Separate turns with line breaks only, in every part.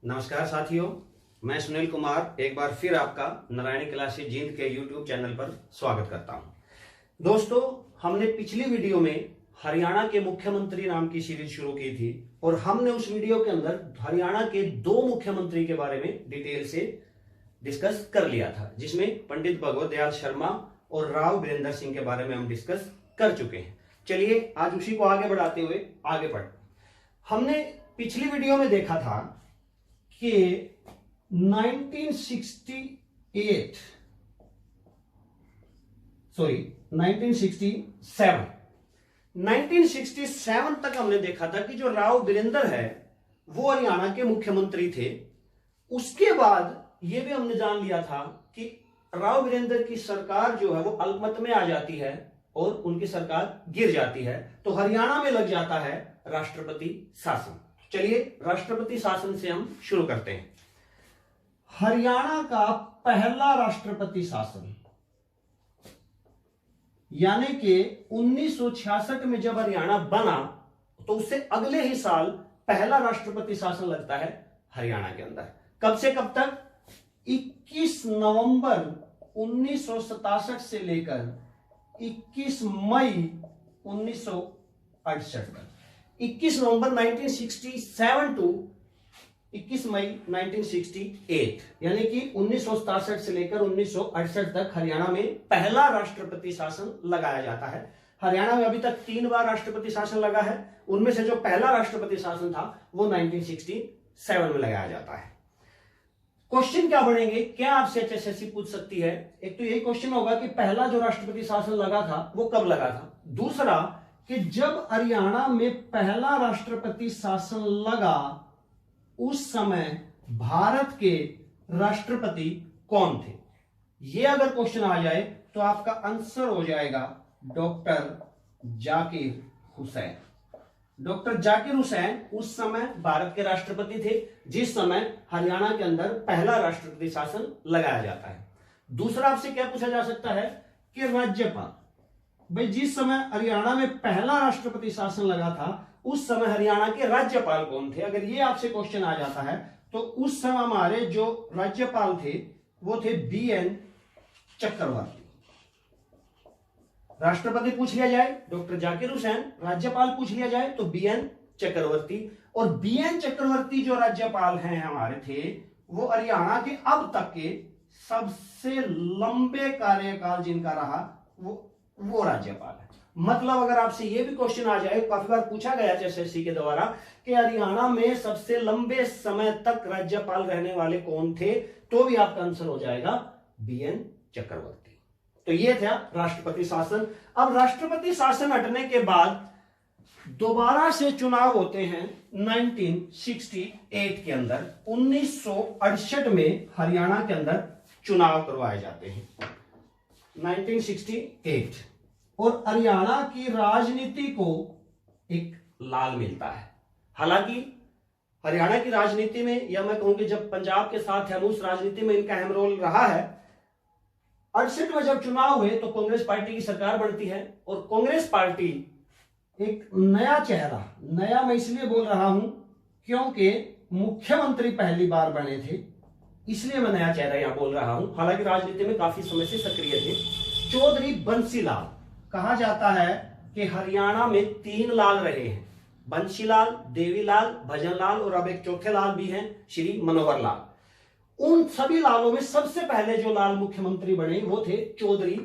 नमस्कार साथियों, मैं सुनील कुमार एक बार फिर आपका नारायणी क्लासेस जींद के यूट्यूब चैनल पर स्वागत करता हूं। दोस्तों, हमने पिछली वीडियो में हरियाणा के मुख्यमंत्री नाम की सीरीज शुरू की थी और हमने उस वीडियो के अंदर हरियाणा के दो मुख्यमंत्री के बारे में डिटेल से डिस्कस कर लिया था, जिसमें पंडित भगवत दयाल शर्मा और राव वीरेंद्र सिंह के बारे में हम डिस्कस कर चुके हैं। चलिए आज उसी को आगे बढ़ाते हुए आगे बढ़ते। हमने पिछली वीडियो में देखा था कि 1967 तक हमने देखा था कि जो राव वीरेंद्र है वो हरियाणा के मुख्यमंत्री थे। उसके बाद ये भी हमने जान लिया था कि राव वीरेंद्र की सरकार जो है वो अल्पमत में आ जाती है और उनकी सरकार गिर जाती है, तो हरियाणा में लग जाता है राष्ट्रपति शासन। चलिए राष्ट्रपति शासन से हम शुरू करते हैं। हरियाणा का पहला राष्ट्रपति शासन यानी कि 1966 में जब हरियाणा बना तो उससे अगले ही साल पहला राष्ट्रपति शासन लगता है हरियाणा के अंदर। कब से कब तक? 21 नवंबर 1967 से लेकर 21 मई 1968 तक। 21 नवंबर 1967 टू 21 मई 1968 यानी कि 1967 से लेकर 1968 तक हरियाणा में पहला राष्ट्रपति शासन लगाया जाता है। हरियाणा में अभी तक 3 बार राष्ट्रपति शासन लगा है, उनमें से जो पहला राष्ट्रपति शासन था वो 1967 में लगाया जाता है। क्वेश्चन क्या बनेंगे, क्या आपसे एचएसएससी पूछ सकती है? एक तो यही क्वेश्चन होगा कि पहला जो राष्ट्रपति शासन लगा था वो कब लगा था। दूसरा कि जब हरियाणा में पहला राष्ट्रपति शासन लगा उस समय भारत के राष्ट्रपति कौन थे। यह अगर क्वेश्चन आ जाए तो आपका आंसर हो जाएगा डॉक्टर जाकिर हुसैन। डॉक्टर जाकिर हुसैन उस समय भारत के राष्ट्रपति थे जिस समय हरियाणा के अंदर पहला राष्ट्रपति शासन लगाया जाता है। दूसरा आपसे क्या पूछा जा सकता है कि राज्यपाल, भाई जिस समय हरियाणा में पहला राष्ट्रपति शासन लगा था उस समय हरियाणा के राज्यपाल कौन थे। अगर ये आपसे क्वेश्चन आ जाता है तो उस समय हमारे जो राज्यपाल थे वो थे बीएन चक्रवर्ती। राष्ट्रपति पूछ लिया जाए डॉक्टर जाकिर हुसैन, राज्यपाल पूछ लिया जाए तो बीएन चक्रवर्ती। और बीएन चक्रवर्ती जो राज्यपाल हैं हमारे थे वो हरियाणा के अब तक के सबसे लंबे कार्यकाल जिनका रहा वो राज्यपाल है। मतलब अगर आपसे ये भी क्वेश्चन आ जाए, काफी बार पूछा गया एचएसएससी के द्वारा कि हरियाणा में सबसे लंबे समय तक राज्यपाल रहने वाले कौन थे, तो भी आपका आंसर हो जाएगा बीएन चक्रवर्ती। तो ये था राष्ट्रपति शासन। अब राष्ट्रपति शासन हटने के बाद दोबारा से चुनाव होते हैं 1968 के अंदर। 1968 में हरियाणा के अंदर चुनाव करवाए जाते हैं 1968, और हरियाणा की राजनीति को एक लाल मिलता है। हालांकि हरियाणा की राजनीति में, या मैं कहूं कि जब पंजाब के साथ है उस राजनीति में इनका अहम रोल रहा है। 68 में जब चुनाव हुए तो कांग्रेस पार्टी की सरकार बनती है और कांग्रेस पार्टी एक नया चेहरा, नया मैं इसलिए बोल रहा हूं क्योंकि मुख्यमंत्री पहली बार बने थे, इसलिए मैं नया चेहरा यहां बोल रहा हूं। हालांकि राजनीति में काफी समय से सक्रिय थे। चौधरी बंसीलाल, कहा जाता है कि हरियाणा में 3 लाल रहे हैं, बंसीलाल, देवीलाल, भजनलाल, और अब एक चौथे लाल भी हैं श्री मनोहर लाल। उन सभी लालों में सबसे पहले जो लाल मुख्यमंत्री बने वो थे चौधरी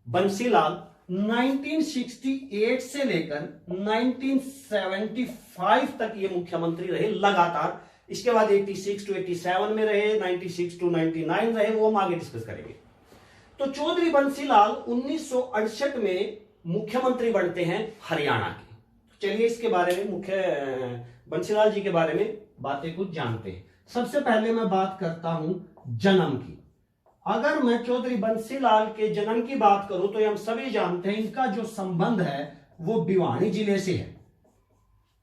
बंसीलाल। 1968 से लेकर 1975 तक ये मुख्यमंत्री रहे लगातार। इसके बाद 86 टू 87 में रहे, 96 टू 99 रहे, वो हम आगे डिस्कस करेंगे। तो चौधरी बंसीलाल 1968 में मुख्यमंत्री बनते हैं हरियाणा के। चलिए इसके बारे में, मुख्य बंसीलाल जी के बारे में बातें कुछ जानते हैं। सबसे पहले मैं बात करता हूं जन्म की। अगर मैं चौधरी बंसीलाल के जन्म की बात करूं तो हम सभी जानते हैं इनका जो संबंध है वो भिवानी जिले से है।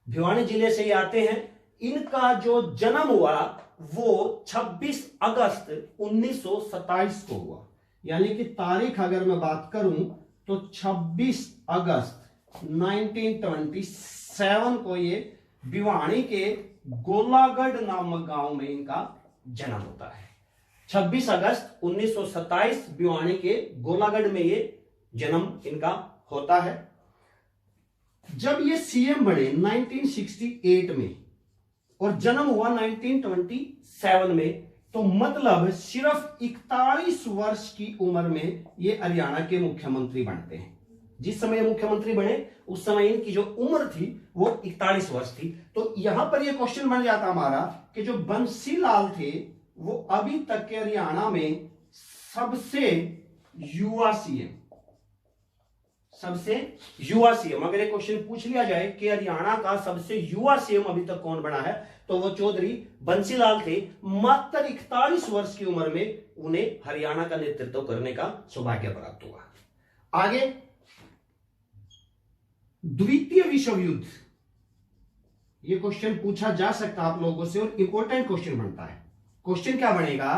भिवानी जिले से ही आते हैं। इनका जो जन्म हुआ वो 26 अगस्त 1927 को हुआ, यानी कि तारीख अगर मैं बात करूं तो 26 अगस्त 1927 को ये भिवानी के गोलागढ़ नामक गांव में इनका जन्म होता है। 26 अगस्त 1927 भिवानी के गोलागढ़ में ये जन्म इनका होता है। जब ये सीएम बने 1968 में और जन्म हुआ 1927 में, तो मतलब सिर्फ 41 वर्ष की उम्र में ये हरियाणा के मुख्यमंत्री बनते हैं। जिस समय मुख्यमंत्री बने उस समय इनकी जो उम्र थी वो 41 वर्ष थी। तो यहां पर ये क्वेश्चन बन जाता हमारा कि जो बंसीलाल थे वो अभी तक के हरियाणा में सबसे युवा सीएम, अगर एक क्वेश्चन पूछ लिया जाए कि हरियाणा का सबसे युवा सीएम अभी तक कौन बना है, तो वो चौधरी बंसीलाल थे। मात्र 41 वर्ष की उम्र में उन्हें हरियाणा का नेतृत्व करने का सौभाग्य प्राप्त हुआ। आगे, द्वितीय विश्व युद्ध, ये क्वेश्चन पूछा जा सकता है आप लोगों से और इंपॉर्टेंट क्वेश्चन बनता है। क्वेश्चन क्या बनेगा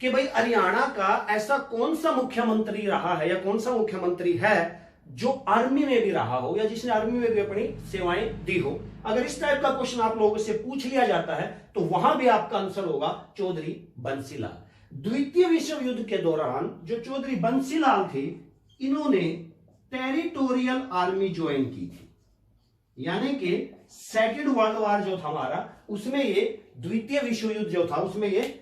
कि भाई हरियाणा का ऐसा कौन सा मुख्यमंत्री रहा है या कौन सा मुख्यमंत्री है जो आर्मी में भी रहा हो या जिसने आर्मी में भी अपनी सेवाएं दी हो। अगर इस टाइप का क्वेश्चन आप लोगों से पूछ लिया जाता है तो वहां भी आपका आंसर होगा चौधरी बंसीलाल। द्वितीय विश्व युद्ध के दौरान जो चौधरी बंसीलाल थे, इन्होंने टेरिटोरियल आर्मी ज्वाइन की थी, यानी कि सेकेंड वर्ल्ड वॉर जो था हमारा, उसमें ये द्वितीय विश्व युद्ध जो था उसमें ये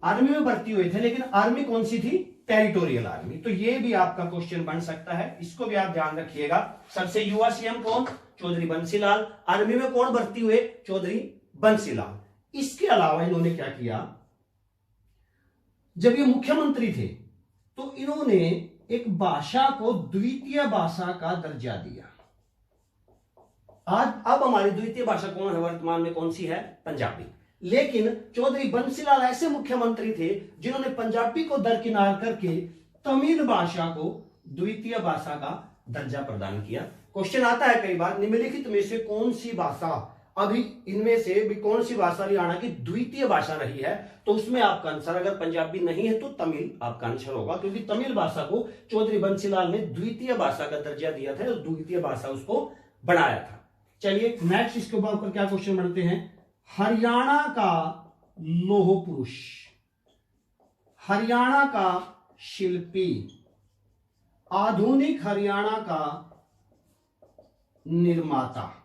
आर्मी में भर्ती हुए थे। लेकिन आर्मी कौन सी थी? Territorial army. तो ये भी आपका क्वेश्चन बन सकता है, इसको भी आप ध्यान रखिएगा। सबसे युवा सीएम कौन? चौधरी बंसीलाल। आर्मी में कौन भर्ती हुए? चौधरी बंसीलाल। इसके अलावा इन्होंने क्या किया, जब ये मुख्यमंत्री थे तो इन्होंने एक भाषा को द्वितीय भाषा का दर्जा दिया। आज अब हमारी द्वितीय भाषा कौन है वर्तमान में? कौन सी है? पंजाबी। लेकिन चौधरी बंसीलाल ऐसे मुख्यमंत्री थे जिन्होंने पंजाबी को दरकिनार करके तमिल भाषा को द्वितीय भाषा का दर्जा प्रदान किया। क्वेश्चन आता है कई बार, निम्नलिखित में से कौन सी भाषा, अभी इनमें से भी कौन सी भाषा हरियाणा की द्वितीय भाषा रही है? तो उसमें आपका आंसर, अगर पंजाबी नहीं है तो तमिल आपका आंसर होगा, क्योंकि तमिल भाषा को चौधरी बंसीलाल ने द्वितीय भाषा का दर्जा दिया था और द्वितीय भाषा उसको बनाया था। चलिए नेक्स्ट इसके ऊपर क्या क्वेश्चन बनते हैं। हरियाणा का लौह पुरुष, हरियाणा का शिल्पी, आधुनिक हरियाणा का निर्माता,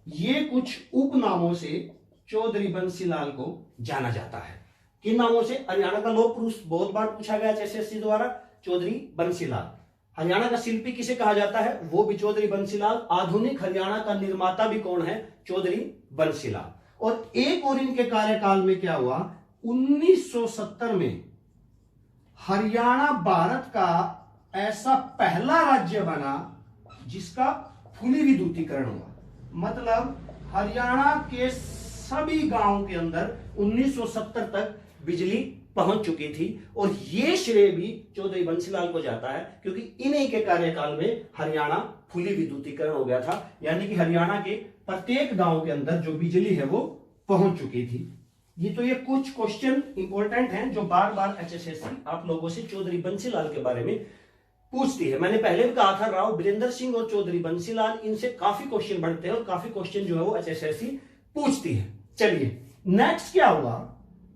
ये कुछ उपनामों से चौधरी बंसीलाल को जाना जाता है। किन नामों से? हरियाणा का लौह पुरुष बहुत बार पूछा गया एसएससी द्वारा, चौधरी बंसीलाल। हरियाणा का शिल्पी किसे कहा जाता है? वो भी चौधरी बंसीलाल। आधुनिक हरियाणा का निर्माता भी कौन है? चौधरी बंसीलाल। और एक और इनके कार्यकाल में क्या हुआ, 1970 में हरियाणा भारत का ऐसा पहला राज्य बना जिसका फुली विद्युतीकरण हुआ। मतलब हरियाणा के सभी गांवों के अंदर 1970 तक बिजली पहुंच चुकी थी और ये श्रेय भी चौधरी बंसीलाल को जाता है, क्योंकि इन्हीं के कार्यकाल में हरियाणा फुली विद्युतीकरण हो गया था, यानी कि हरियाणा के प्रत्येक गांव के अंदर जो बिजली है वो पहुंच चुकी थी। ये तो ये कुछ क्वेश्चन इंपॉर्टेंट हैं जो बार बार एचएसएससी आप लोगों से चौधरी बंसीलाल के बारे में पूछती है। मैंने पहले भी कहा था, राव वीरेंद्र सिंह और चौधरी बंसीलाल, इनसे काफी क्वेश्चन बनते हैं और काफी क्वेश्चन जो है वो एचएसएससी पूछती है। चलिए नेक्स्ट क्या हुआ,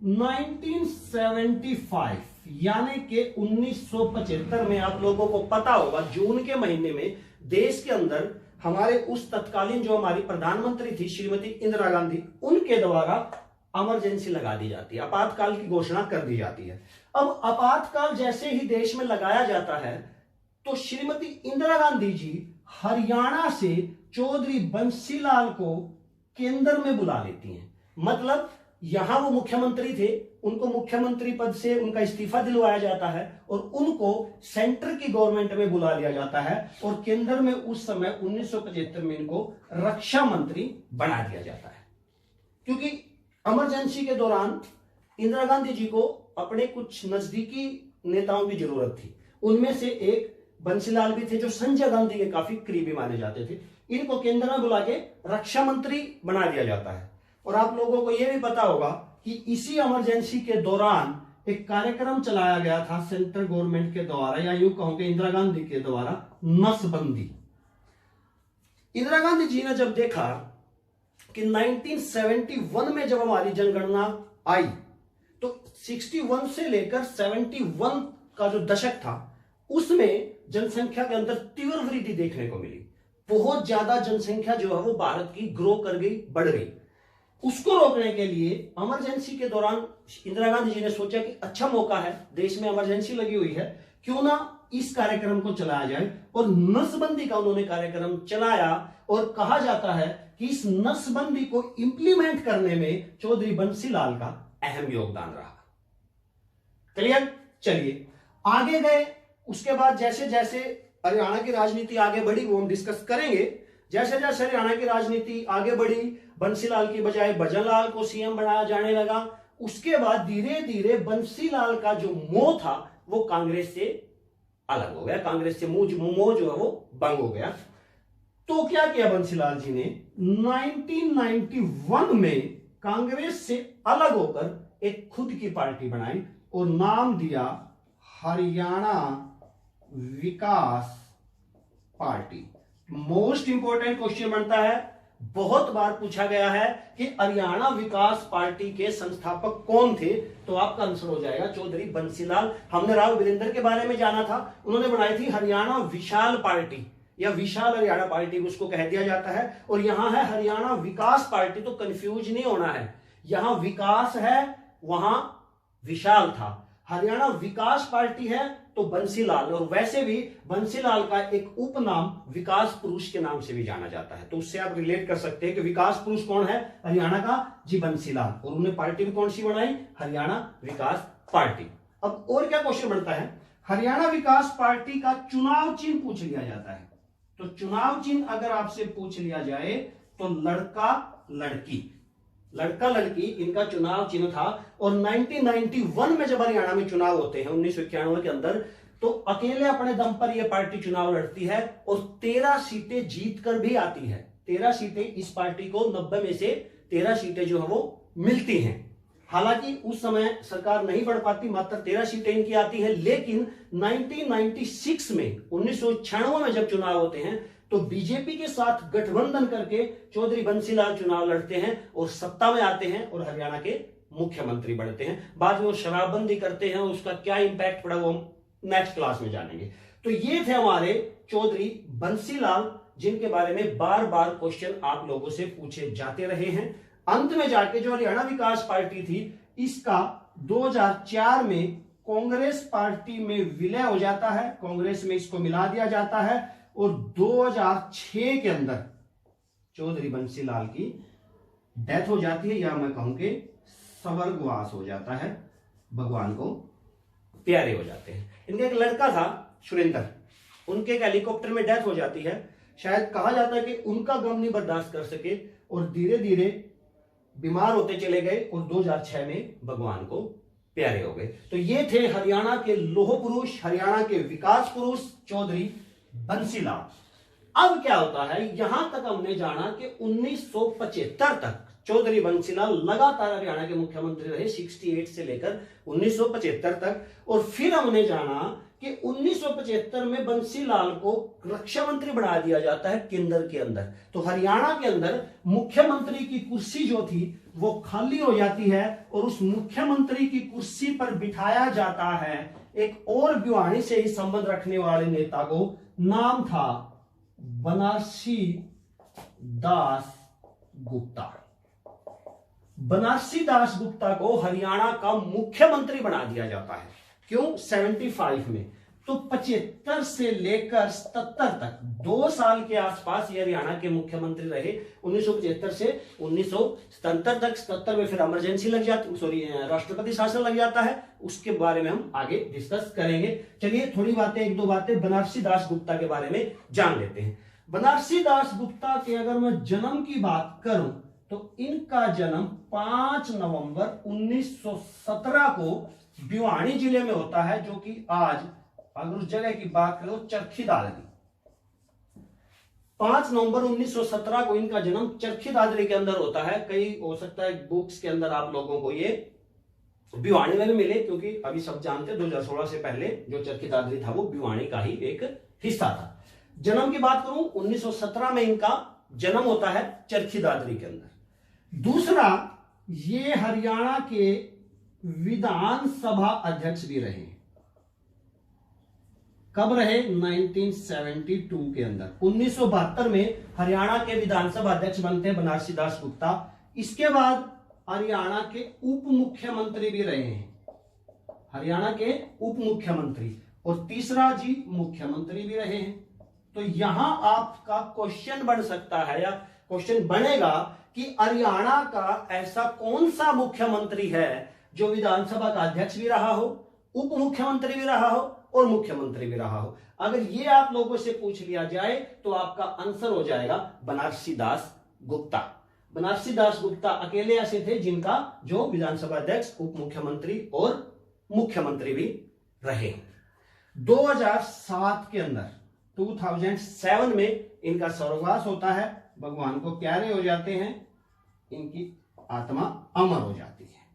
1975 यानी कि 1975 में आप लोगों को पता होगा जून के महीने में देश के अंदर हमारे उस तत्कालीन जो हमारी प्रधानमंत्री थी श्रीमती इंदिरा गांधी, उनके द्वारा इमरजेंसी लगा दी जाती है, आपातकाल की घोषणा कर दी जाती है। अब आपातकाल जैसे ही देश में लगाया जाता है तो श्रीमती इंदिरा गांधी जी हरियाणा से चौधरी बंसीलाल को केंद्र में बुला लेती हैं। मतलब यहां वो मुख्यमंत्री थे, उनको मुख्यमंत्री पद से उनका इस्तीफा दिलवाया जाता है और उनको सेंटर की गवर्नमेंट में बुला लिया जाता है और केंद्र में उस समय 1975 में इनको रक्षा मंत्री बना दिया जाता है। क्योंकि इमरजेंसी के दौरान इंदिरा गांधी जी को अपने कुछ नजदीकी नेताओं की जरूरत थी, उनमें से एक बंसीलाल भी थे जो संजय गांधी के काफी करीबी माने जाते थे। इनको केंद्र में बुला के रक्षा मंत्री बना दिया जाता है। और आप लोगों को यह भी पता होगा कि इसी इमरजेंसी के दौरान एक कार्यक्रम चलाया गया था सेंट्रल गवर्नमेंट के द्वारा, या यूं कहूं कि इंदिरा गांधी के द्वारा, नसबंदी। इंदिरा गांधी जी ने जब देखा कि 1971 में जब हमारी जनगणना आई तो 61 से लेकर 71 का जो दशक था उसमें जनसंख्या के अंदर तीव्र वृद्धि देखने को मिली। बहुत ज्यादा जनसंख्या जो है वो भारत की ग्रो कर गई, बढ़ गई। उसको रोकने के लिए इमरजेंसी के दौरान इंदिरा गांधी जी ने सोचा कि अच्छा मौका है, देश में इमरजेंसी लगी हुई है, क्यों ना इस कार्यक्रम को चलाया जाए। और नसबंदी का उन्होंने कार्यक्रम चलाया और कहा जाता है कि इस नसबंदी को इंप्लीमेंट करने में चौधरी बंसीलाल का अहम योगदान रहा। क्लियर? चलिए आगे गए। उसके बाद जैसे जैसे हरियाणा की राजनीति आगे बढ़ी वो हम डिस्कस करेंगे। जैसे जैसे हरियाणा की राजनीति आगे बढ़ी, बंसीलाल की बजाय भजनलाल को सीएम बनाया जाने लगा। उसके बाद धीरे धीरे बंसीलाल का जो मोह था वो कांग्रेस से अलग हो गया, कांग्रेस से मोह जो है वो भंग हो गया। तो क्या किया बंसीलाल जी ने, 1991 में कांग्रेस से अलग होकर एक खुद की पार्टी बनाई और नाम दिया हरियाणा विकास पार्टी। मोस्ट इंपॉर्टेंट क्वेश्चन बनता है, बहुत बार पूछा गया है कि हरियाणा विकास पार्टी के संस्थापक कौन थे, तो आपका आंसर हो जाएगा चौधरी बंसीलाल। हमने राव वीरेंद्र के बारे में जाना था, उन्होंने बनाई थी हरियाणा विशाल पार्टी या विशाल हरियाणा पार्टी उसको कह दिया जाता है। और यहां है हरियाणा विकास पार्टी, तो कंफ्यूज नहीं होना है, यहां विकास है वहां विशाल था। हरियाणा विकास पार्टी है तो बंसीलाल, और वैसे भी बंसीलाल का एक उपनाम विकास पुरुष के नाम से भी जाना जाता है, तो उससे आप रिलेट कर सकते हैं कि विकास पुरुष कौन है हरियाणा का, जी बंसीलाल। और उन्होंने पार्टी भी कौन सी बनाई, हरियाणा विकास पार्टी। अब और क्या क्वेश्चन बनता है, हरियाणा विकास पार्टी का चुनाव चिन्ह पूछ लिया जाता है। तो चुनाव चिन्ह अगर आपसे पूछ लिया जाए तो लड़का लड़की, लड़का लड़की इनका चुनाव चिन्ह था। और 1991 में जब हरियाणा में चुनाव होते हैं 1991 के अंदर, तो अकेले अपने दम पर यह पार्टी चुनाव लड़ती है और 13 सीटें जीत कर भी आती है। 13 सीटें इस पार्टी को 90 में से 13 सीटें जो है वो मिलती हैं। हालांकि उस समय सरकार नहीं बढ़ पाती, मात्र 13 सीटें इनकी आती है। लेकिन 1996 में 1996 में जब चुनाव होते हैं तो बीजेपी के साथ गठबंधन करके चौधरी बंसीलाल चुनाव लड़ते हैं और सत्ता में आते हैं और हरियाणा के मुख्यमंत्री बनते हैं। बाद में वो शराबबंदी करते हैं, उसका क्या इंपैक्ट पड़ा वो हम नेक्स्ट क्लास में जानेंगे। तो ये थे हमारे चौधरी बंसीलाल, जिनके बारे में बार बार क्वेश्चन आप लोगों से पूछे जाते रहे हैं। अंत में जाके जो हरियाणा विकास पार्टी थी, इसका 2004 में कांग्रेस पार्टी में विलय हो जाता है, कांग्रेस में इसको मिला दिया जाता है। और 2006 के अंदर चौधरी बंसीलाल की डेथ हो जाती है, या मैं कहूं कि स्वर्गवास हो जाता है, भगवान को प्यारे हो जाते हैं। इनका एक लड़का था सुरेंद्र, उनके एक हेलीकॉप्टर में डेथ हो जाती है। शायद कहा जाता है कि उनका गम नहीं बर्दाश्त कर सके और धीरे धीरे बीमार होते चले गए और 2006 में भगवान को प्यारे हो गए। तो ये थे हरियाणा के लौह पुरुष, हरियाणा के विकास पुरुष चौधरी बंसीलाल। अब क्या होता है, यहां तक हमने जाना कि 1975 तक चौधरी बंसीलाल लगातार हरियाणा के मुख्यमंत्री रहे, 68 से लेकर 1975 तक। और फिर हमने जाना कि 1975 में बंसीलाल को रक्षा मंत्री बना दिया जाता है केंद्र के अंदर। तो हरियाणा के अंदर मुख्यमंत्री की कुर्सी जो थी वो खाली हो जाती है और उस मुख्यमंत्री की कुर्सी पर बिठाया जाता है एक और भिवानी से ही संबंध रखने वाले नेता को, नाम था बनारसी दास गुप्ता। बनारसी दास गुप्ता को हरियाणा का मुख्यमंत्री बना दिया जाता है। क्यों? 75 में। तो 75 से लेकर 77 तक 2 साल के आसपास ये हरियाणा के मुख्यमंत्री रहे। 1975 से 1977 तक। 77 में फिर इमरजेंसी लग जाती, राष्ट्रपति शासन लग जाता है। उसके बारे में हम आगे डिस्कस करेंगे। चलिए थोड़ी बातें, 1-2 बातें बनारसी दास गुप्ता के बारे में जान लेते हैं। बनारसी दास गुप्ता के अगर मैं जन्म की बात करूं तो इनका जन्म 5 नवंबर 1917 को भिवानी जिले में होता है, जो कि आज अगर उस जगह की बात करो चरखी दादरी। 5 नवंबर 1917 को इनका जन्म चरखी दादरी के अंदर होता है। कई हो सकता है बुक्स के अंदर आप लोगों को ये भिवानी में भी मिले, क्योंकि अभी सब जानते हैं 2016 से पहले जो चरखी दादरी था वो भिवानी का ही एक हिस्सा था। जन्म की बात करूं 1917 में इनका जन्म होता है चरखी दादरी के अंदर। दूसरा, ये हरियाणा के विधानसभा अध्यक्ष भी रहे। कब रहे? 1972 के अंदर। 1972 में हरियाणा के विधानसभा अध्यक्ष बनते हैं बनारसी दास गुप्ता। इसके बाद हरियाणा के उप मुख्यमंत्री भी रहे हैं, हरियाणा के उप मुख्यमंत्री। और तीसरा जी, मुख्यमंत्री भी रहे हैं। तो यहां आपका क्वेश्चन बन सकता है या क्वेश्चन बनेगा कि हरियाणा का ऐसा कौन सा मुख्यमंत्री है जो विधानसभा का अध्यक्ष भी रहा हो, उप मुख्यमंत्री भी रहा हो और मुख्यमंत्री भी रहा हो। अगर ये आप लोगों से पूछ लिया जाए तो आपका आंसर हो जाएगा बनारसी दास गुप्ता। बनारसी दास गुप्ता अकेले ऐसे थे जिनका जो विधानसभा अध्यक्ष, उप मुख्यमंत्री और मुख्यमंत्री भी रहे। 2007 के अंदर 2007 में इनका स्वर्गवास होता है, भगवान को प्यारे हो जाते हैं, इनकी आत्मा अमर हो जाती है।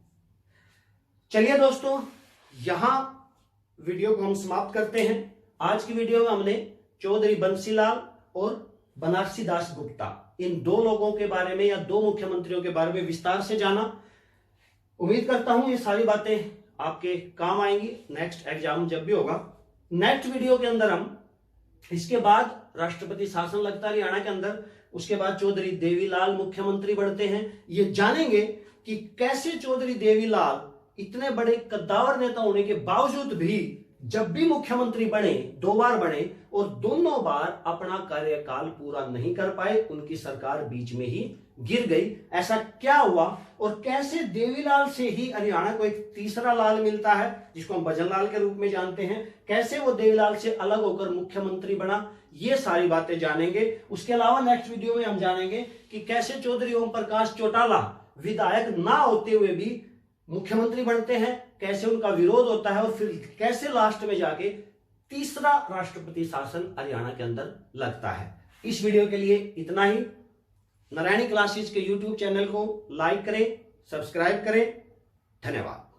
चलिए दोस्तों, यहां वीडियो को हम समाप्त करते हैं। आज की वीडियो में हमने चौधरी बंसीलाल और बनारसी दास गुप्ता, इन दो लोगों के बारे में या दो मुख्यमंत्रियों के बारे में विस्तार से जाना। उम्मीद करता हूं ये सारी बातें आपके काम आएंगी नेक्स्ट एग्जाम जब भी होगा। नेक्स्ट वीडियो के अंदर हम इसके बाद राष्ट्रपति शासन लगता है हरियाणा के अंदर, उसके बाद चौधरी देवीलाल मुख्यमंत्री बनते हैं। ये जानेंगे कि कैसे चौधरी देवीलाल इतने बड़े कद्दावर नेता होने के बावजूद भी जब भी मुख्यमंत्री बने, 2 बार बने और दोनों बार अपना कार्यकाल पूरा नहीं कर पाए, उनकी सरकार बीच में ही गिर गई। ऐसा क्या हुआ और कैसे देवीलाल से ही हरियाणा को एक तीसरा लाल मिलता है जिसको हम भजनलाल के रूप में जानते हैं, कैसे वो देवीलाल से अलग होकर मुख्यमंत्री बना, ये सारी बातें जानेंगे। उसके अलावा नेक्स्ट वीडियो में हम जानेंगे कि कैसे चौधरी ओम प्रकाश चौटाला विधायक ना होते हुए भी मुख्यमंत्री बनते हैं, कैसे उनका विरोध होता है और फिर कैसे लास्ट में जाके तीसरा राष्ट्रपति शासन हरियाणा के अंदर लगता है। इस वीडियो के लिए इतना ही। नारायणी क्लासेस के YouTube चैनल को लाइक करें, सब्सक्राइब करें। धन्यवाद।